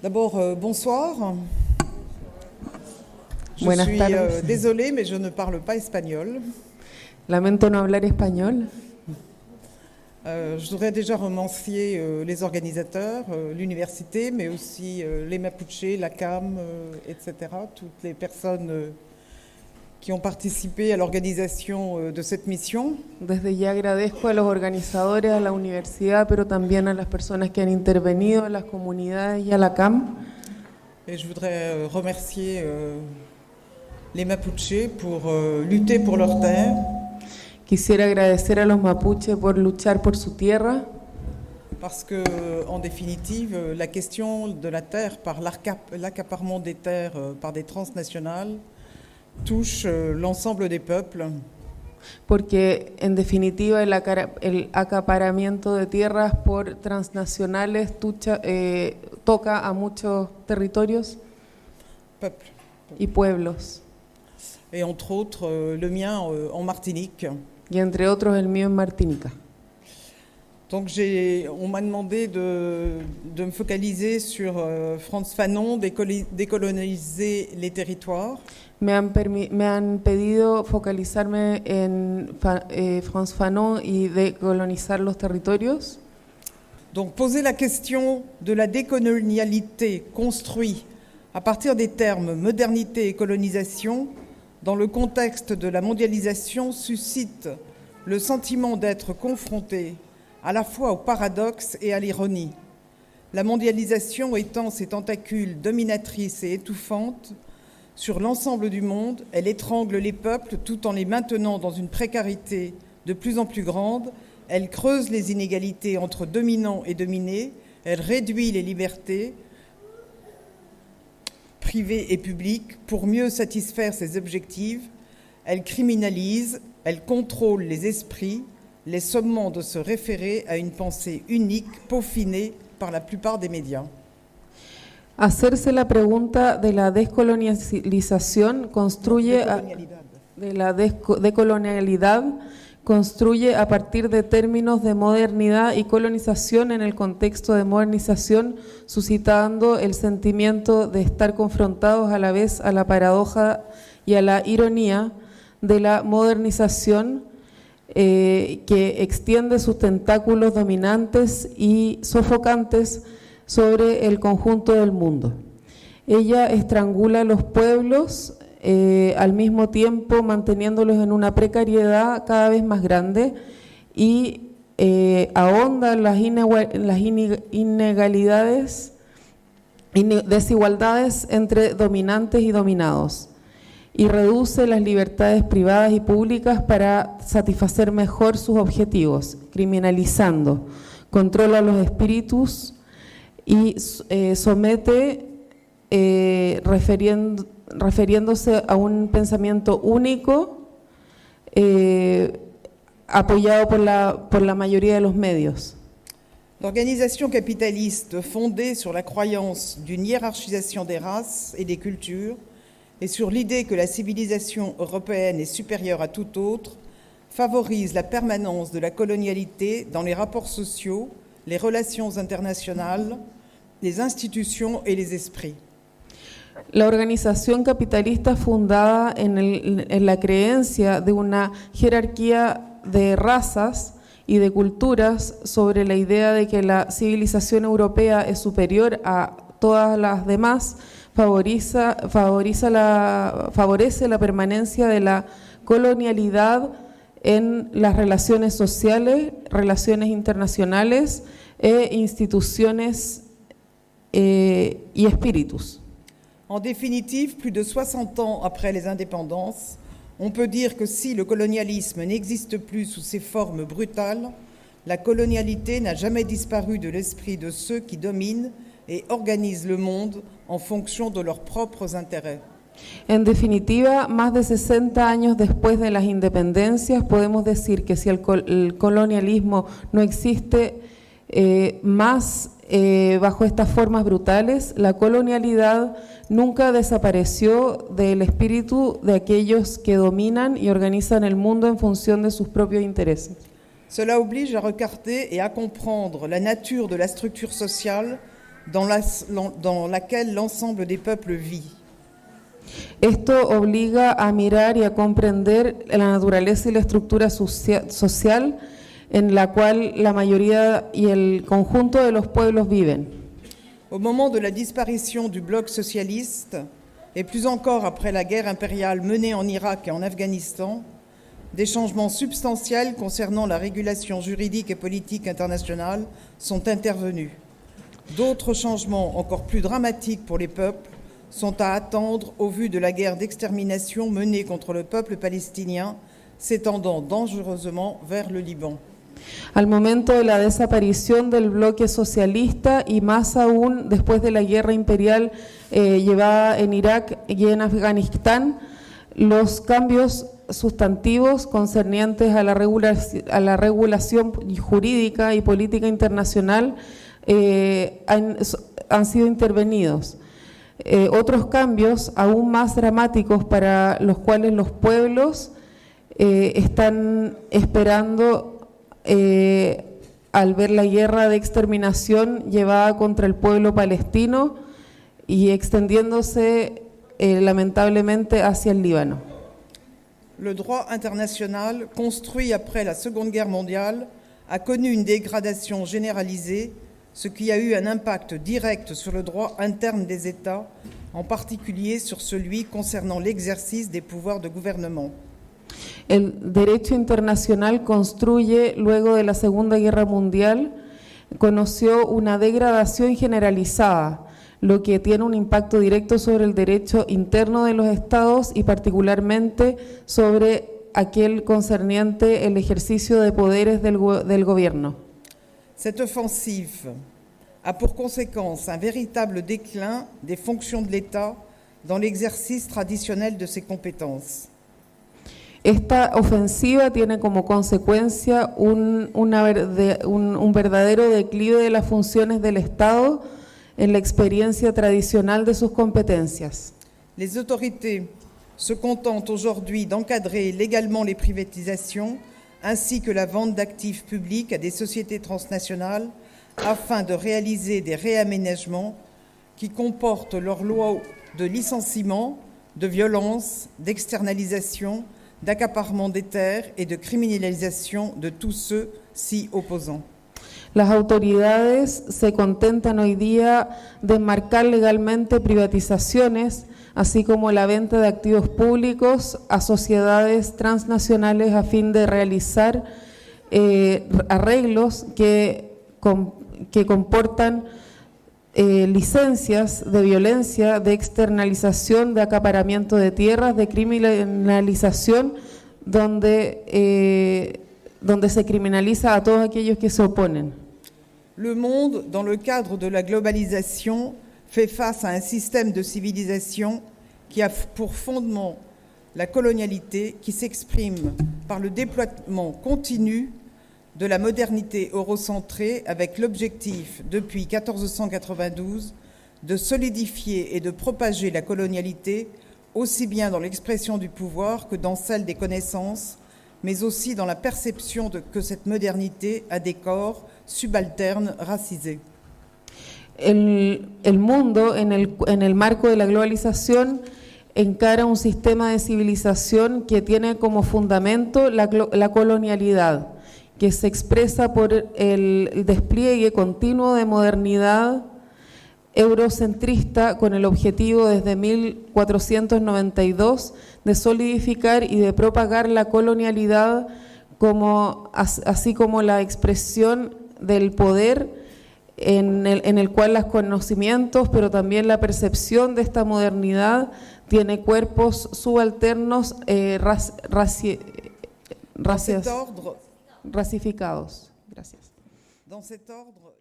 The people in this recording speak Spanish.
D'abord, bonsoir. Je Buenas suis tardes. désolée, mais je ne parle pas espagnol. Lamento no hablar español. Je voudrais déjà remercier les organisateurs, l'université, mais aussi les Mapuche, la CAM, etc., toutes les personnes qui ont participé à l'organisation de cette mission. Desde ya agradezco a los organizadores, a la universidad, pero también a las personas que han intervenido, a las comunidades y a la CAM. Et je voudrais remercier les Mapuche pour lutter pour leur terre. Quisiera agradecer a los mapuches por luchar por su tierra, Parce que, en définitive, la question de la terre par l'accaparement des terres par des transnationales touche l'ensemble des peuples. porque en definitiva el acaparamiento de tierras por transnacionales toca a muchos territorios Peuples. y pueblos, Et entre autres, le mien en Martinique. y entre otros el mío en Martinica. Donc on m'a demandé de me focaliser sur Frantz Fanon, décoloniser les territoires. Me han pedido focalizarme en Frantz Fanon y decolonizar los territorios. Donc poser la question de la décolonialité construite à partir des termes modernité et colonisation dans le contexte de la mondialisation suscite le sentiment d'être confronté à la fois au paradoxe et à l'ironie. La mondialisation étend ses tentacules dominatrices et étouffantes sur l'ensemble du monde, elle étrangle les peuples tout en les maintenant dans une précarité de plus en plus grande, elle creuse les inégalités entre dominants et dominés, elle réduit les libertés privées et publiques pour mieux satisfaire ses objectifs, elle criminalise, elle contrôle les esprits, les sommant de se référer à une pensée unique, peaufinée par la plupart des médias. Hacerse la pregunta de la descolonialización decolonialidad construye a partir de términos de modernidad y colonización en el contexto de modernización, suscitando el sentimiento de estar confrontados a la vez a la paradoja y a la ironía de la modernización que extiende sus tentáculos dominantes y sofocantes sobre el conjunto del mundo. Ella estrangula a los pueblos al mismo tiempo manteniéndolos en una precariedad cada vez más grande y ahonda las desigualdades entre dominantes y dominados y reduce las libertades privadas y públicas para satisfacer mejor sus objetivos, criminalizando, controla los espíritus y somete refiriéndose a un pensamiento único apoyado por la mayoría de los medios. L'organisation capitaliste fondée sur la croyance d'une hiérarchisation des races et des cultures et sur l'idée que la civilisation européenne est supérieure à toute autre favorise la permanence de la colonialité dans les rapports sociaux, les relations internationales, les institutions et les esprits. La organización capitalista fundada en la creencia de una jerarquía de razas y de culturas sobre la idea de que la civilización europea es superior a todas las demás, favorece la permanencia de la colonialidad en las relaciones sociales, relaciones internacionales e instituciones y espíritus. En définitive, plus de 60 ans après les indépendances, on peut dire que si le colonialisme n'existe plus sous ses formes brutales, la colonialité n'a jamais disparu de l'esprit de ceux qui dominent et organisent le monde en fonction de leurs propres intérêts. En definitiva, más de 60 años después de las independencias, podemos decir que si el colonialismo no existe más bajo estas formas brutales, la colonialidad nunca desapareció del espíritu de aquellos que dominan y organizan el mundo en función de sus propios intereses. Cela oblige à recarter et à comprendre la nature de la structure sociale dans laquelle l'ensemble des peuples vit. Esto obliga a mirar y a comprender la naturaleza y la estructura social en la cual la mayoría y el conjunto de los pueblos viven. Au moment de la disparition du bloc socialiste, et plus encore après la guerre impériale menée en Irak et en Afghanistan, des changements substantiels concernant la régulation juridique et politique internationale sont intervenus. D'autres changements encore plus dramatiques pour les peuples sont à attendre au vu de la guerre d'extermination menée contre le peuple palestinien, s'étendant dangereusement vers le Liban. Al momento de la desaparición del bloque socialista y más aún después de la guerra imperial llevada en Irak y en Afganistán, los cambios sustantivos concernientes a la regulación jurídica y política internacional han sido intervenidos. Otros cambios aún más dramáticos para los cuales los pueblos están esperando al ver la guerra de exterminación llevada contra el pueblo palestino y extendiéndose lamentablemente hacia el Líbano. Le droit international, construit après la Seconde Guerre mondiale, a connu une dégradation généralisée, ce qui a eu un impact direct sur le droit interne des États, en particulier sur celui concernant l'exercice des pouvoirs de gouvernement. El derecho internacional construye luego de la Segunda Guerra Mundial, conoció una degradación generalizada, lo que tiene un impacto directo sobre el derecho interno de los estados y particularmente sobre aquel concerniente el ejercicio de poderes del gobierno. Cette offensive a pour conséquence un véritable déclin des fonctions de l'État dans l'exercice traditionnel de ses compétences. Esta ofensiva tiene como consecuencia un verdadero declive de las funciones del Estado en la experiencia tradicional de sus competencias. Les autorités se contentent aujourd'hui d'encadrer légalement les privatisations ainsi que la vente d'actifs publics à des sociétés transnationales afin de réaliser des réaménagements qui comportent leur lot de licenciements, de violence, d'externalisation, d'accaparement des terres et de criminalisation de tous ceux s'y opposant. Las autoridades se contentan hoy día de enmarcar legalmente privatizaciones, así como la venta de activos públicos a sociedades transnacionales a fin de realizar arreglos que comportan licencias de violencia, de externalización, de acaparamiento de tierras, de criminalización, donde se criminaliza a todos aquellos que se oponen. Le monde, dans le cadre de la globalisation, fait face à un système de civilisation qui a pour fondement la colonialité, qui s'exprime par le déploiement continu de la modernité eurocentrée avec l'objectif, depuis 1492, de solidifier et de propager la colonialité, aussi bien dans l'expression du pouvoir que dans celle des connaissances, mais aussi dans la perception que cette modernité a des corps subalternes racisés. El mundo, en el marco de la globalización, encara un sistema de civilización que tiene como fundamento la colonialidad, que se expresa por el despliegue continuo de modernidad eurocentrista con el objetivo desde 1492 de solidificar y de propagar la colonialidad así como la expresión del poder en el cual los conocimientos, pero también la percepción de esta modernidad tiene cuerpos subalternos racificados. Gracias. Dans cet ordre,